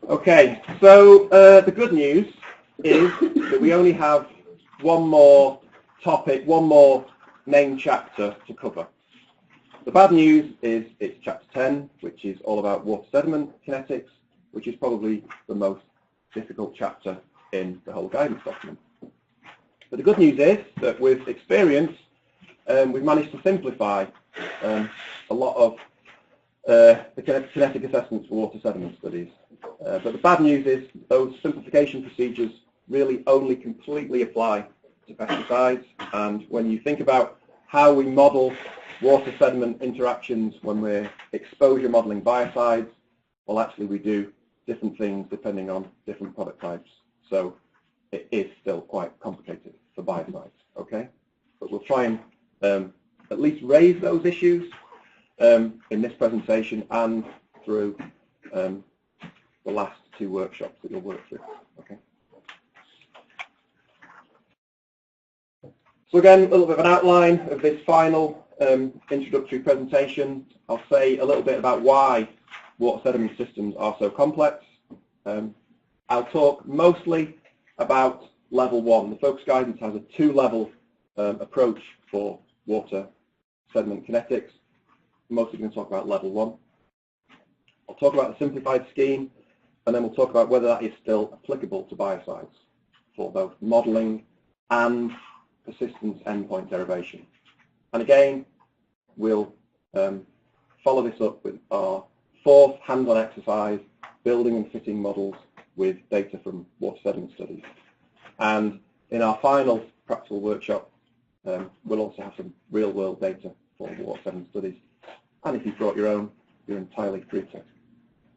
Okay, so the good news is that we only have one more topic, one more main chapter to cover. The bad news is it's chapter 10, which is all about water sediment kinetics, which is probably the most difficult chapter in the whole guidance document. But the good news is that with experience, we've managed to simplify a lot of the kinetic assessments for water sediment studies. But the bad news is those simplification procedures really only completely apply to pesticides. And when you think about how we model water sediment interactions when we're exposure modeling biocides, well, actually we do different things depending on different product types. So it is still quite complicated for biocides, okay? But we'll try and at least raise those issues in this presentation and through the last two workshops that you'll work through, okay? So again, a little bit of an outline of this final introductory presentation. I'll say a little bit about why water sediment systems are so complex. I'll talk mostly about level 1. The focus guidance has a 2-level approach for water sediment kinetics. I'm mostly going to talk about level 1. I'll talk about the simplified scheme, and then we'll talk about whether that is still applicable to biocides for both modeling and persistence endpoint derivation. And again, we'll follow this up with our 4th hands-on exercise, building and fitting models with data from water sediment studies. And in our final practical workshop, we'll also have some real-world data for water sediment studies. And if you've brought your own, you're entirely free to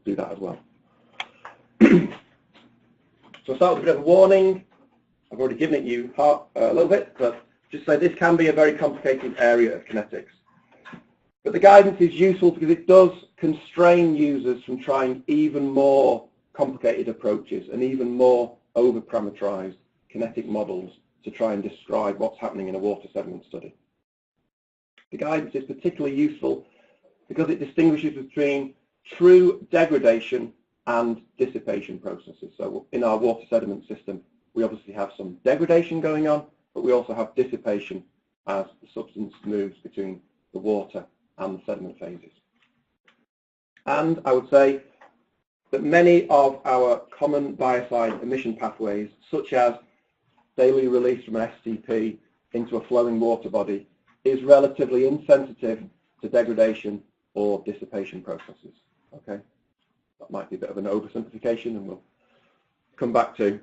do that as well. So I'll start with a bit of a warning. I've already given it you a little bit, but just say this can be a very complicated area of kinetics. But the guidance is useful because it does constrain users from trying even more complicated approaches and even more over-parameterized kinetic models to try and describe what's happening in a water sediment study. The guidance is particularly useful because it distinguishes between true degradation and dissipation processes. So in our water sediment system, we obviously have some degradation going on, but we also have dissipation as the substance moves between the water and the sediment phases. And I would say that many of our common biocide emission pathways, such as daily release from an STP into a flowing water body, is relatively insensitive to degradation or dissipation processes. Okay, that might be a bit of an oversimplification, and we'll come back to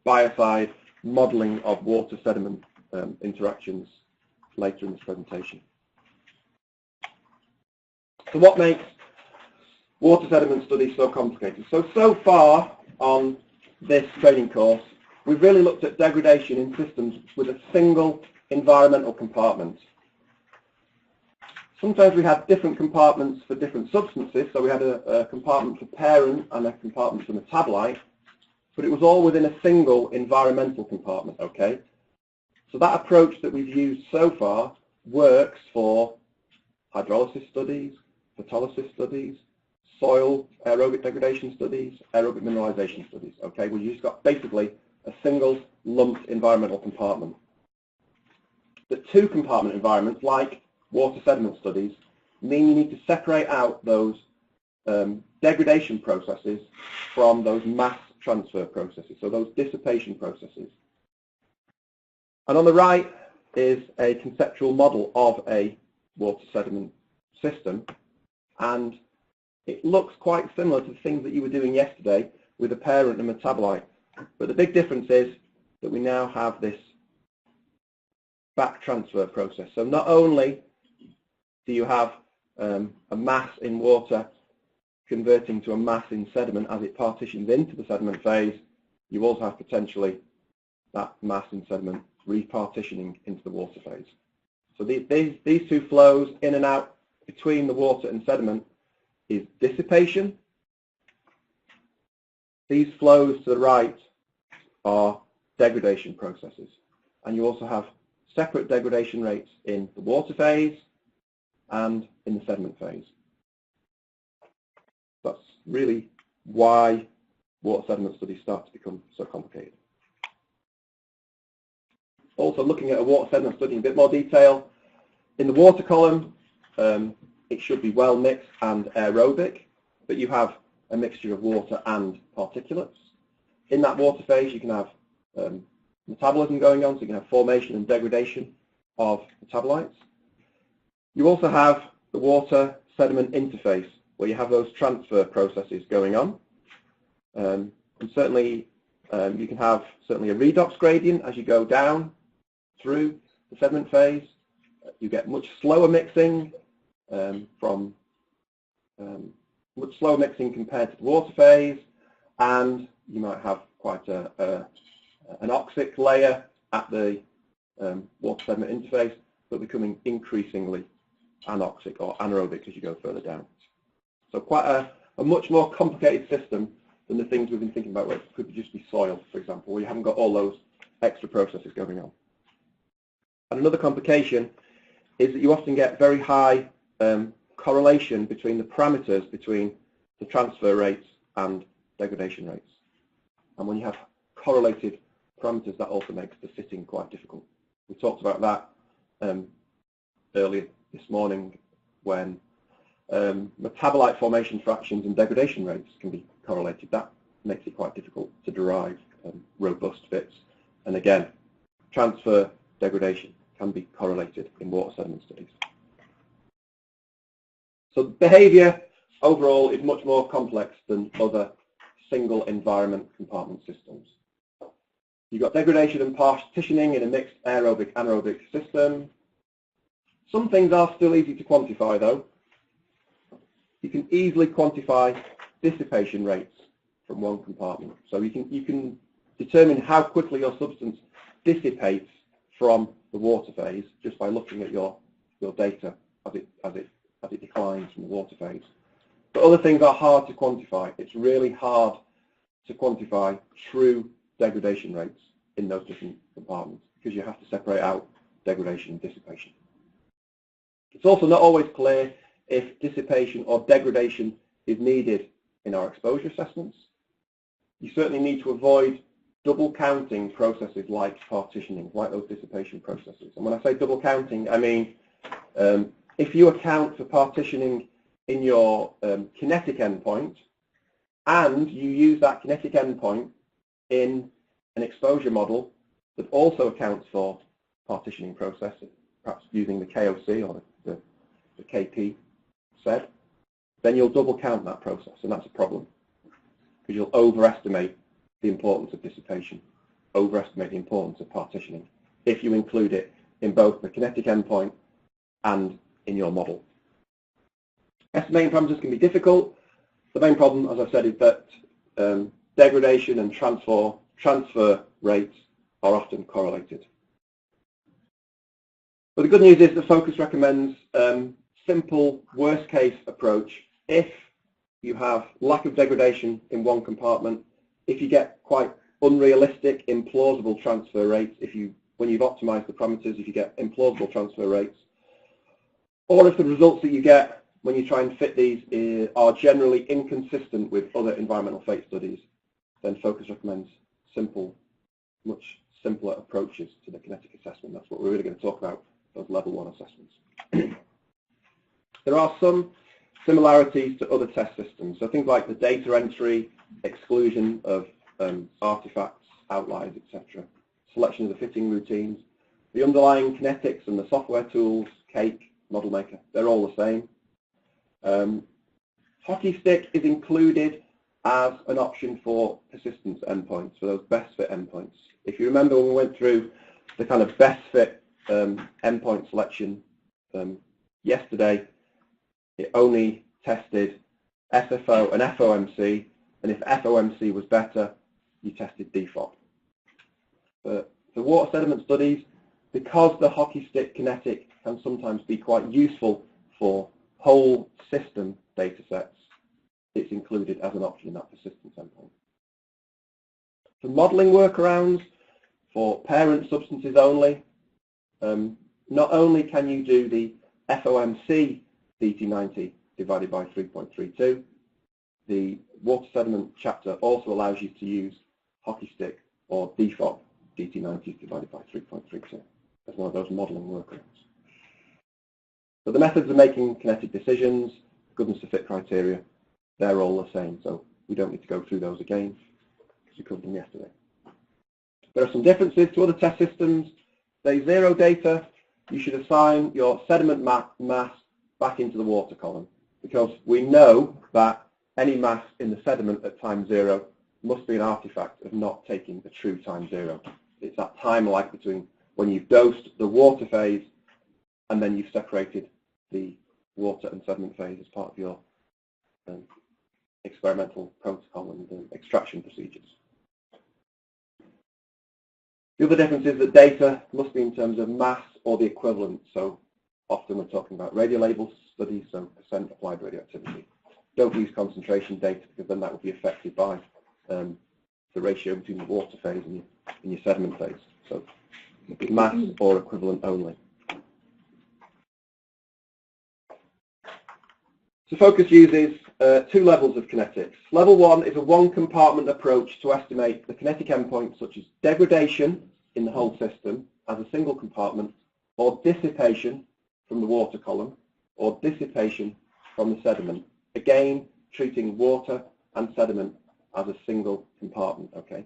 biocide modeling of water sediment interactions later in this presentation. So what makes water sediment studies so complicated? So far on this training course, we've really looked at degradation in systems with a single environmental compartment. Sometimes we had different compartments for different substances, so we had a compartment for parent and a compartment for metabolite, but it was all within a single environmental compartment, okay? So that approach that we've used so far works for hydrolysis studies, photolysis studies, soil aerobic degradation studies, aerobic mineralization studies, okay? We've just got basically a single lumped environmental compartment. The 2-compartment environments, like water sediment studies, mean you need to separate out those degradation processes from those mass transfer processes, so those dissipation processes. And on the right is a conceptual model of a water sediment system, and it looks quite similar to the things that you were doing yesterday with a parent and metabolite. But the big difference is that we now have this back transfer process. So not only do you have a mass in water converting to a mass in sediment as it partitions into the sediment phase, you also have potentially that mass in sediment repartitioning into the water phase. So these two flows in and out between the water and sediment is dissipation. These flows to the right are degradation processes. And you also have separate degradation rates in the water phase and in the sediment phase. That's really why water sediment studies start to become so complicated. Also looking at a water sediment study in a bit more detail, in the water column, it should be well mixed and aerobic, but you have a mixture of water and particulates. In that water phase, you can have metabolism going on, so you can have formation and degradation of metabolites. You also have the water sediment interface, where you have those transfer processes going on. And certainly, you can have a redox gradient as you go down through the sediment phase. You get much slower mixing much slower mixing compared to the water phase, and you might have quite an oxic layer at the water sediment interface, but becoming increasingly anoxic or anaerobic as you go further down. So quite a much more complicated system than the things we've been thinking about, where it could just be soil, for example, where you haven't got all those extra processes going on. And another complication is that you often get very high correlation between the parameters between the transfer rates and degradation rates. And when you have correlated parameters, that also makes the fitting quite difficult. We talked about that earlier this morning when metabolite formation fractions and degradation rates can be correlated. That makes it quite difficult to derive robust fits. And again, transfer degradation can be correlated in water sediment studies. So behaviour overall is much more complex than other single environment compartment systems. You've got degradation and partitioning in a mixed aerobic anaerobic system. Some things are still easy to quantify though. You can easily quantify dissipation rates from one compartment. So you can determine how quickly your substance dissipates from the water phase just by looking at your data as it declines from the water phase. But other things are hard to quantify. It's really hard to quantify true degradation rates in those different compartments because you have to separate out degradation and dissipation. It's also not always clear if dissipation or degradation is needed in our exposure assessments. You certainly need to avoid double counting processes like partitioning, like those dissipation processes. And when I say double counting, I mean if you account for partitioning in your kinetic endpoint and you use that kinetic endpoint in an exposure model that also accounts for partitioning processes, perhaps using the KOC or the KP said, then you'll double count that process, and that's a problem because you'll overestimate the importance of dissipation, overestimate the importance of partitioning if you include it in both the kinetic endpoint and in your model. Estimating parameters can be difficult. The main problem, as I've said, is that degradation and transfer rates are often correlated. But the good news is that Focus recommends simple worst-case approach if you have lack of degradation in one compartment, if you get quite unrealistic, implausible transfer rates, when you've optimized the parameters, if you get implausible transfer rates, or if the results that you get when you try and fit these are generally inconsistent with other environmental fate studies, then Focus recommends much simpler approaches to the kinetic assessment. That's what we're really going to talk about, those level 1 assessments. There are some similarities to other test systems. So things like the data entry, exclusion of artifacts, outliers, etc. Selection of the fitting routines. The underlying kinetics and the software tools, Cake, Model Maker, they're all the same. Hockey stick is included as an option for persistence endpoints, for those best fit endpoints. If you remember when we went through the kind of best fit endpoint selection yesterday, it only tested SFO and FOMC, and if FOMC was better, you tested DFOP. For water sediment studies, because the hockey stick kinetic can sometimes be quite useful for whole system data sets, it's included as an option in that persistence endpoint. For modelling workarounds, for parent substances only, not only can you do the FOMC DT90 divided by 3.32, the water sediment chapter also allows you to use hockey stick or DFOP, DT90 divided by 3.32, as one of those modelling workarounds. But the methods of making kinetic decisions, goodness to fit criteria, they're all the same, so we don't need to go through those again, because we covered them yesterday. There are some differences to other test systems. Day 0 data, you should assign your sediment mass back into the water column, because we know that any mass in the sediment at time 0 must be an artifact of not taking a true time 0. It's that time lag between when you've dosed the water phase and then you've separated the water and sediment phase as part of your experimental protocol and extraction procedures. The other difference is that data must be in terms of mass or the equivalent. So often we're talking about radiolabel studies, so percent applied radioactivity. Don't use concentration data because then that would be affected by the ratio between the water phase and your sediment phase. So mass or equivalent only. So Focus uses 2 levels of kinetics. Level 1 is a one-compartment approach to estimate the kinetic endpoints such as degradation in the whole system as a single compartment, or dissipation from the water column, or dissipation from the sediment. Again, treating water and sediment as a single compartment. Okay.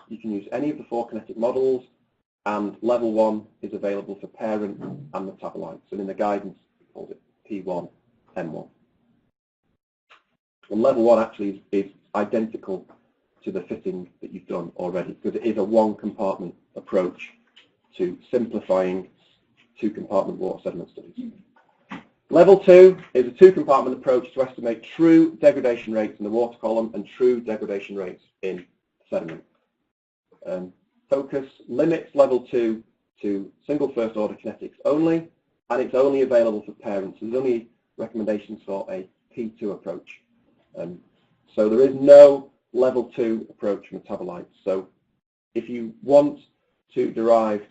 You can use any of the 4 kinetic models, and level 1 is available for parent and metabolites. And in the guidance, we called it P1, M1. And level 1 actually is identical to the fitting that you've done already, because it is a one-compartment approach to simplifying 2-compartment water sediment studies. Level 2 is a 2-compartment approach to estimate true degradation rates in the water column and true degradation rates in sediment. Focus limits level 2 to single first order kinetics only, and it's only available for parents. There's only recommendations for a P2 approach. So there is no level 2 approach for metabolites. So if you want to derive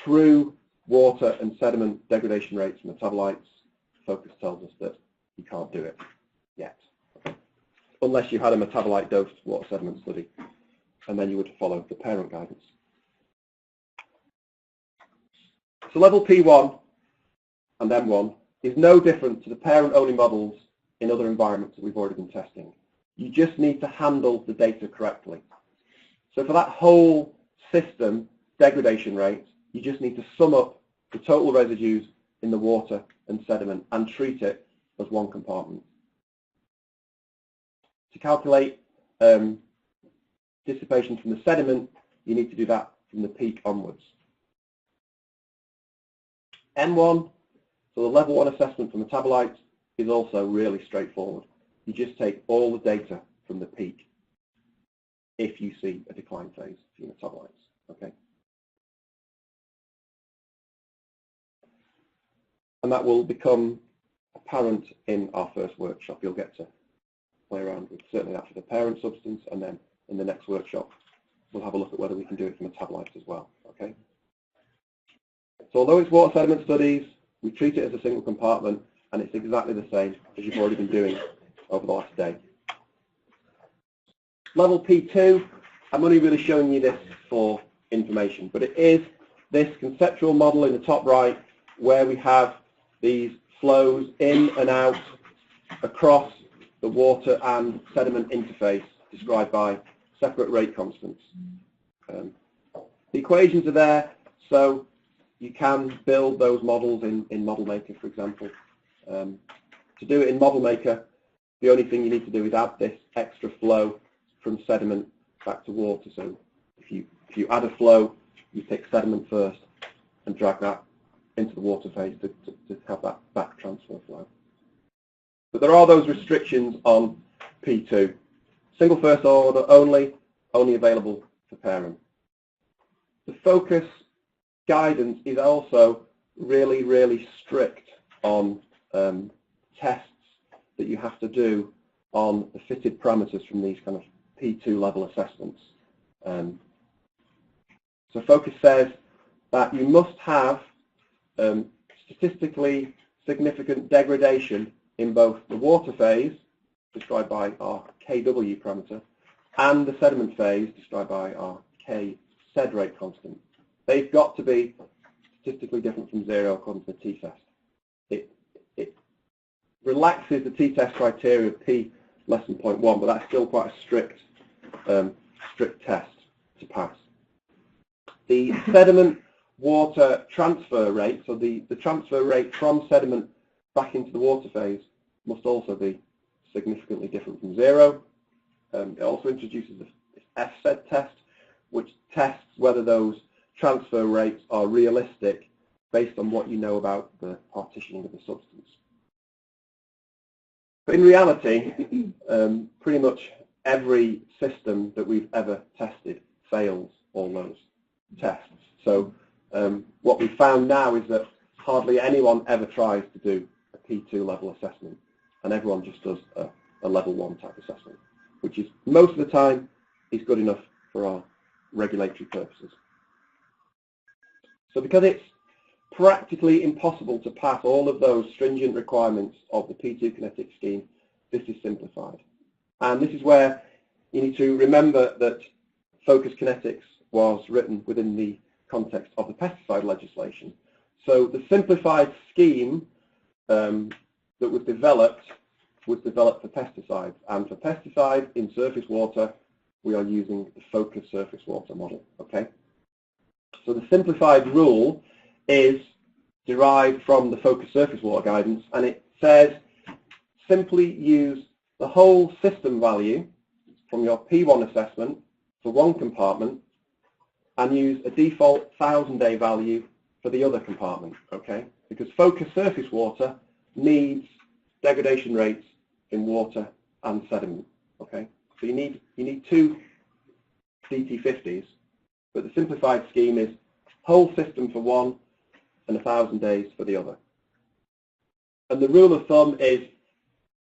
true water and sediment degradation rates from metabolites, Focus tells us that you can't do it yet, unless you had a metabolite dosed water sediment study, and then you would follow the parent guidance. So level P1 and M1 is no different to the parent-only models in other environments that we've already been testing. You just need to handle the data correctly. So for that whole system degradation rate, you just need to sum up the total residues in the water and sediment and treat it as one compartment. To calculate dissipation from the sediment, you need to do that from the peak onwards. M1, so the level 1 assessment for metabolites, is also really straightforward. You just take all the data from the peak if you see a decline phase for your metabolites. Okay. And that will become apparent in our first workshop. You'll get to play around with certainly that for the parent substance, and then in the next workshop we'll have a look at whether we can do it for metabolites as well. Okay. So although it's water sediment studies, we treat it as a single compartment, and it's exactly the same as you've already been doing over the last day. Level P2, I'm only really showing you this for information, but it is this conceptual model in the top right where we have these flows in and out across the water and sediment interface described by separate rate constants. The equations are there, so you can build those models in Model Maker, for example. To do it in Model Maker, the only thing you need to do is add this extra flow from sediment back to water. So if you add a flow, you pick sediment first and drag that into the water phase to have that back transfer flow. But there are those restrictions on P2. Single first order only available for parent. The Focus guidance is also really, really strict on tests that you have to do on the fitted parameters from these kind of P2 level assessments. So Focus says that you must have statistically significant degradation in both the water phase described by our Kw parameter, and the sediment phase, described by our K sed rate constant. They've got to be statistically different from 0 according to the t-test. It relaxes the t-test criteria of p less than 0.1, but that's still quite a strict test to pass. The sediment water transfer rate, so the transfer rate from sediment back into the water phase, must also be significantly different from 0. It also introduces the F-sed test, which tests whether those transfer rates are realistic based on what you know about the partitioning of the substance. But in reality, pretty much every system that we've ever tested fails all those tests. So what we found now is that hardly anyone ever tries to do a P2 level assessment, and everyone just does a level 1 type assessment, which is most of the time is good enough for our regulatory purposes. So because it's practically impossible to pass all of those stringent requirements of the P2 kinetic scheme, this is simplified. And this is where you need to remember that focus kinetics was written within the context of the pesticide legislation. So the simplified scheme that was developed for pesticides. And for pesticides in surface water, we are using the focus surface water model. Okay. So the simplified rule is derived from the focus surface water guidance, and it says simply use the whole system value from your P1 assessment for one compartment and use a default 1000-day value for the other compartment, okay? Because focus surface water needs degradation rates in water and sediment, okay? So you need two DT50s, but the simplified scheme is whole system for one and 1000 days for the other. And the rule of thumb is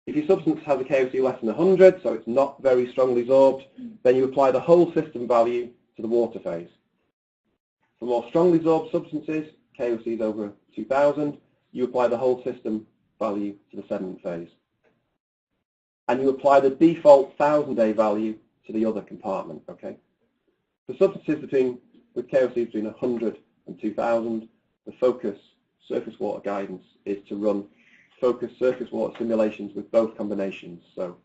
if your substance has a KOC less than 100, so it's not very strongly absorbed, then you apply the whole system value to the water phase. For more strongly absorbed substances, KOCs over 2000, you apply the whole system value to the sediment phase. And you apply the default 1000-day value to the other compartment, okay? For substances with KOCs between 100 and 2000, the focus surface water guidance is to run focus surface water simulations with both combinations. So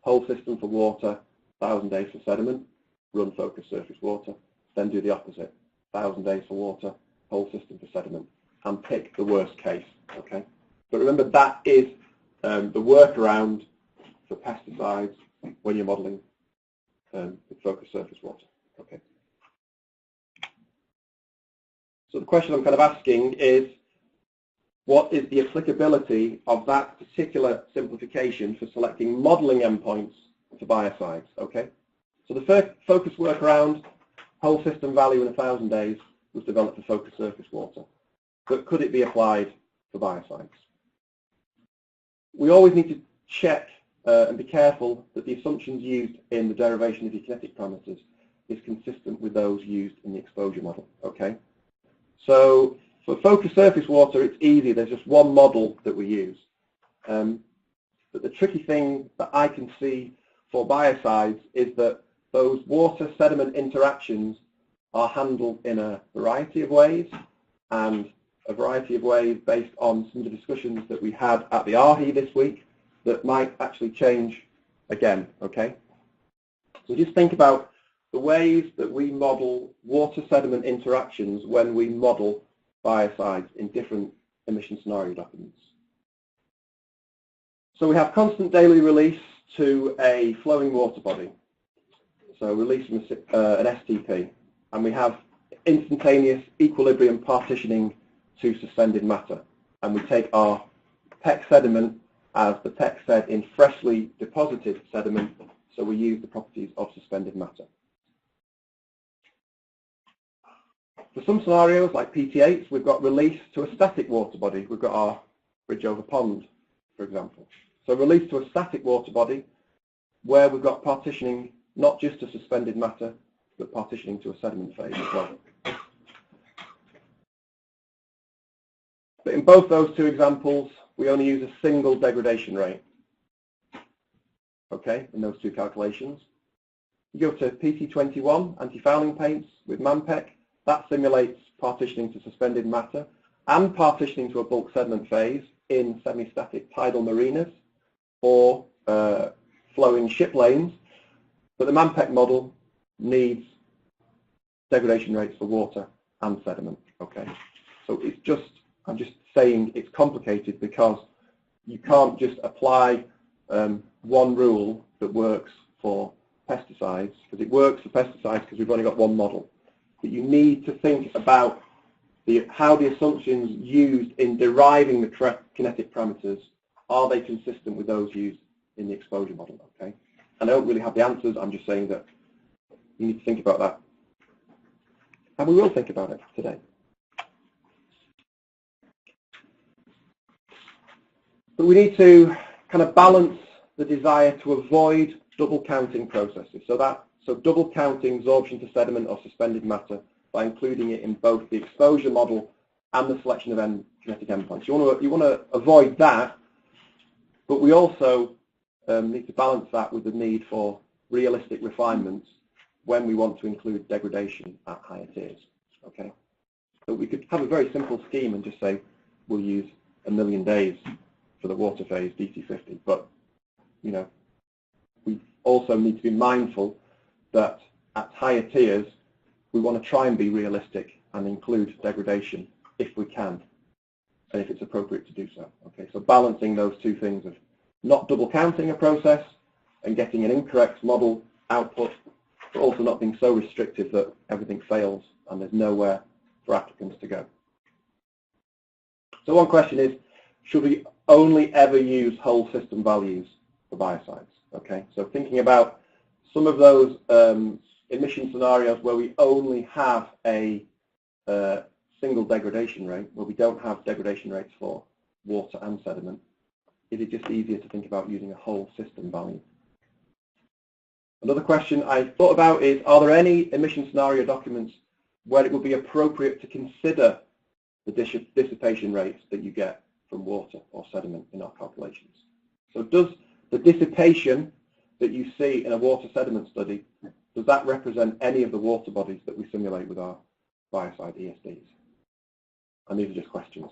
whole system for water, 1000 days for sediment, run focus surface water, then do the opposite, 1000 days for water, whole system for sediment, and pick the worst case, okay? But remember, that is the workaround for pesticides when you're modeling with focus surface water, okay? So the question I'm kind of asking is, what is the applicability of that particular simplification for selecting modeling endpoints for biocides, okay? So the first focus workaround, whole system value in 1000 days, was developed for focus surface water. But could it be applied for biocides? We always need to check and be careful that the assumptions used in the derivation of your kinetic parameters is consistent with those used in the exposure model, okay? So for focus surface water, it's easy. There's just one model that we use. But the tricky thing that I can see for biocides is that those water-sediment interactions are handled in a variety of ways, and a variety of ways based on some of the discussions that we had at the RHE this week that might actually change again, okay? So just think about the ways that we model water-sediment interactions when we model biocides in different emission scenario documents. So we have constant daily release to a flowing water body, so release from an STP, and we have instantaneous equilibrium partitioning to suspended matter, and we take our PEC sediment as the PEC sed in freshly deposited sediment, so we use the properties of suspended matter. For some scenarios, like PT8s, we've got release to a static water body. We've got our bridge over pond, for example. So release to a static water body where we've got partitioning not just to suspended matter, but partitioning to a sediment phase as well. But in both those two examples, we only use a single degradation rate. okay, in those two calculations. You go to PT21, anti-fouling paints with MANPEC. That simulates partitioning to suspended matter and partitioning to a bulk sediment phase in semi-static tidal marinas or flowing ship lanes. But the MANPEC model needs degradation rates for water and sediment. Okay, so it's just, I'm just saying it's complicated because you can't just apply one rule that works for pesticides, because it works for pesticides because we've only got one model. But you need to think about how the assumptions used in deriving the kinetic parameters, are they consistent with those used in the exposure model? Okay, and I don't really have the answers. I'm just saying that you need to think about that, and we will think about it today. But we need to kind of balance the desire to avoid double counting processes. So double counting absorption to sediment or suspended matter by including it in both the exposure model and the selection of kinetic endpoints. You want to avoid that, but we also need to balance that with the need for realistic refinements when we want to include degradation at higher tiers. Okay, so we could have a very simple scheme and just say we'll use 1,000,000 days for the water phase DT50, but you know, we also need to be mindful that at higher tiers we want to try and be realistic and include degradation if we can and if it's appropriate to do so. Okay, so balancing those two things of not double counting a process and getting an incorrect model output, but also not being so restrictive that everything fails and there's nowhere for applicants to go. So one question is, should we only ever use whole system values for biocides? Okay, so thinking about some of those emission scenarios where we only have a single degradation rate, where we don't have degradation rates for water and sediment, is it just easier to think about using a whole system value? Another question I thought about is, are there any emission scenario documents where it would be appropriate to consider the dissipation rates that you get from water or sediment in our calculations? So does the dissipation that you see in a water sediment study, does that represent any of the water bodies that we simulate with our biocide ESDs? And these are just questions.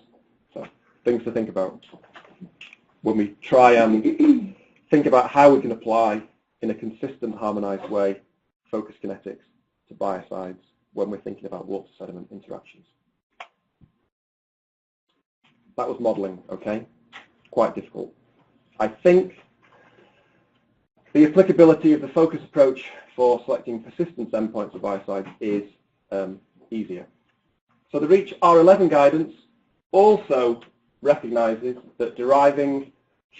So things to think about when we try and think about how we can apply in a consistent, harmonized way focus kinetics to biocides when we're thinking about water sediment interactions. That was modeling, okay? Quite difficult. I think the applicability of the focus approach for selecting persistence endpoints of biocides is easier. So the REACH R11 guidance also recognizes that deriving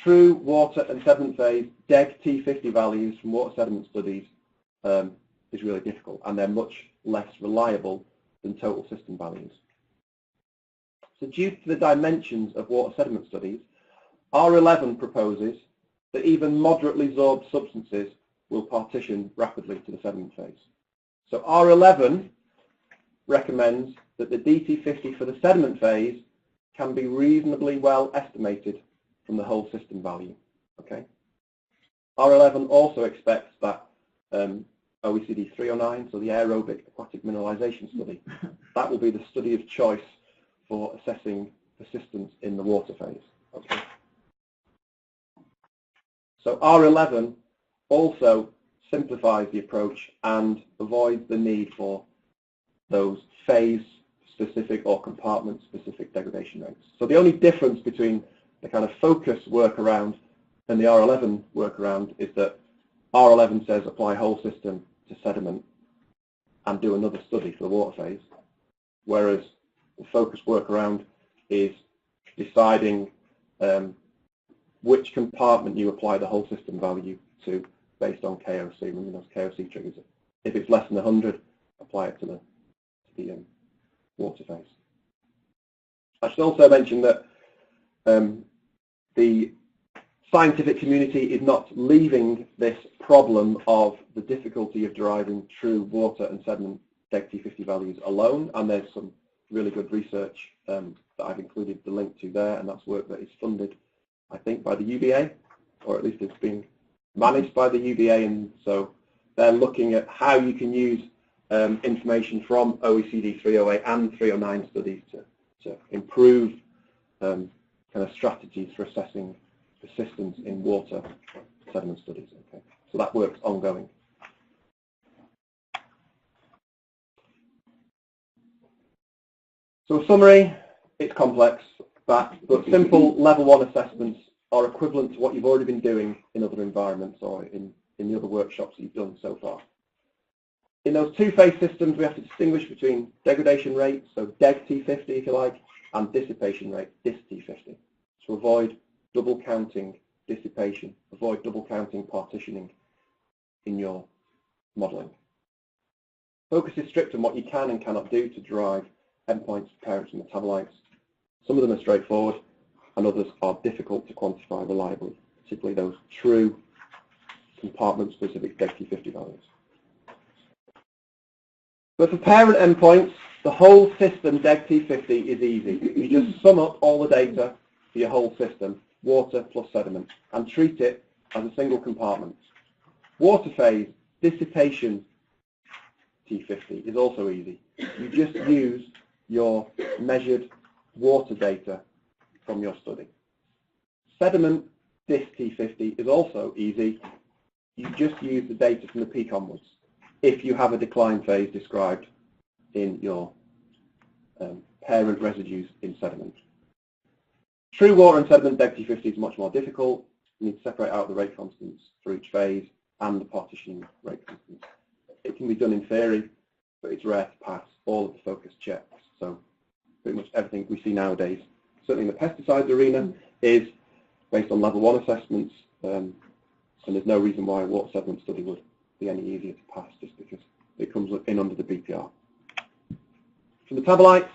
true water and sediment phase DEG T50 values from water sediment studies is really difficult, and they're much less reliable than total system values. So due to the dimensions of water sediment studies, R11 proposes that even moderately absorbed substances will partition rapidly to the sediment phase. So R11 recommends that the DT50 for the sediment phase can be reasonably well estimated from the whole system value. Okay. R11 also expects that OECD 309, so the aerobic aquatic mineralization study, that will be the study of choice for assessing persistence in the water phase. Okay. So R11 also simplifies the approach and avoids the need for those phase-specific or compartment-specific degradation rates. So the only difference between the kind of focus workaround and the R11 workaround is that R11 says apply whole system to sediment and do another study for the water phase, whereas the focus workaround is deciding which compartment you apply the whole system value to based on KOC, remember those KOC triggers. If it's less than 100, apply it to the water phase. I should also mention that the scientific community is not leaving this problem of the difficulty of deriving true water and sediment DEG T50 values alone, and there's some really good research that I've included the link to there, and that's work that is funded, I think, by the UBA, or at least it's being managed by the UBA, and so they're looking at how you can use information from OECD 308 and 309 studies to improve kind of strategies for assessing persistence in water sediment studies. Okay, so that work's ongoing. So a summary, it's complex, but simple level 1 assessments are equivalent to what you've already been doing in other environments or in the other workshops that you've done so far. In those two-phase systems, we have to distinguish between degradation rate, so deg T50 if you like, and dissipation rate, dis T50, to avoid double counting dissipation, avoid double counting partitioning in your modelling. Focus is strict on what you can and cannot do to derive endpoints, parents and metabolites. Some of them are straightforward and others are difficult to quantify reliably, particularly those true compartment-specific deg T50 values. But for parent endpoints, the whole system deg T50 is easy. You just sum up all the data for your whole system, water plus sediment, and treat it as a single compartment. Water phase dissipation T50 is also easy. You just use your measured water data from your study. Sediment dis T50 is also easy. You just use the data from the peak onwards if you have a decline phase described in your parent residues in sediment. True water and sediment deg T50 is much more difficult. You need to separate out the rate constants for each phase and the partitioning rate constants. It can be done in theory, but it's rare to pass all of the focus checks. So pretty much everything we see nowadays, certainly in the pesticides arena, is based on level 1 assessments, and there's no reason why a water sediment study would be any easier to pass just because it comes in under the BPR. For metabolites,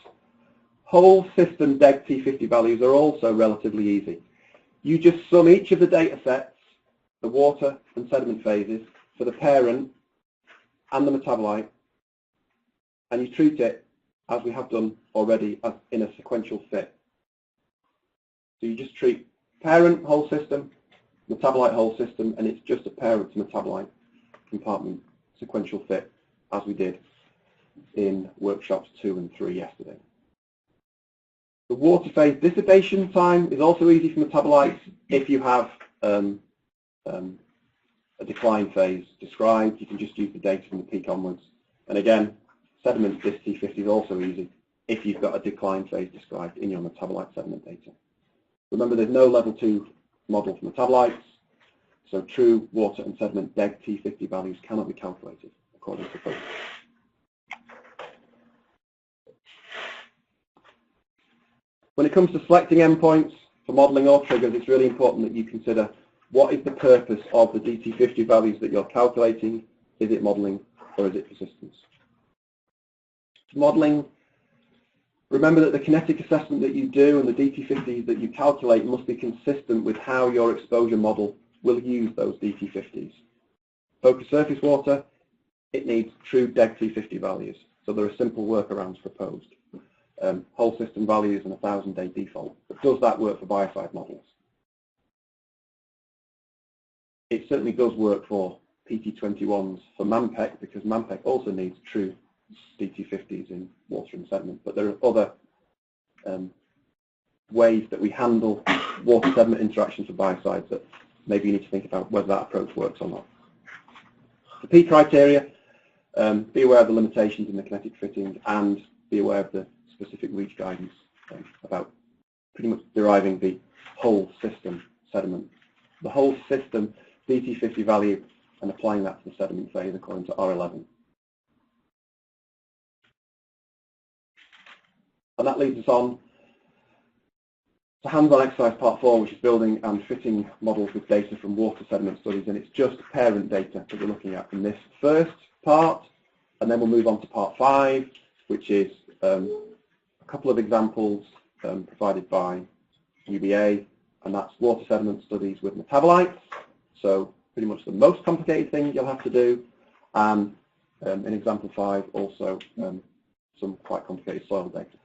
whole system deg T50 values are also relatively easy. You just sum each of the data sets, the water and sediment phases, for the parent and the metabolite, and you treat it as we have done already as in a sequential fit. So you just treat parent whole system, metabolite whole system, and it's just a parent to metabolite compartment sequential fit as we did in workshops 2 and 3 yesterday. The water phase dissipation time is also easy for metabolites if you have a decline phase described. You can just use the data from the peak onwards. And again, sediment dis T50 is also easy if you've got a decline phase described in your metabolite sediment data. Remember, there's no level 2 model for metabolites, so true water and sediment deg T50 values cannot be calculated according to focus. When it comes to selecting endpoints for modelling or triggers, it's really important that you consider what is the purpose of the DT50 values that you're calculating. Is it modelling or is it persistence? Modelling, remember that the kinetic assessment that you do and the DT50s that you calculate must be consistent with how your exposure model will use those DT50s. Focus surface water, it needs true deg T50 values, so there are simple workarounds proposed. Whole system values and 1,000-day default. But does that work for biocide models? It certainly does work for PT21s for MAMPEC, because MAMPEC also needs true DT50s in water and sediment. But there are other ways that we handle water-sediment interactions for biocides that maybe you need to think about whether that approach works or not. The P criteria, be aware of the limitations in the kinetic fitting and be aware of the specific REACH guidance about pretty much deriving the whole system sediment, the whole system DT50 value, and applying that to the sediment phase according to R11. And that leads us on to hands-on exercise part 4, which is building and fitting models with data from water sediment studies, and it's just parent data that we're looking at in this first part, and then we'll move on to part 5, which is a couple of examples provided by UBA, and that's water sediment studies with metabolites, so pretty much the most complicated thing you'll have to do, and in example 5 also some quite complicated soil data.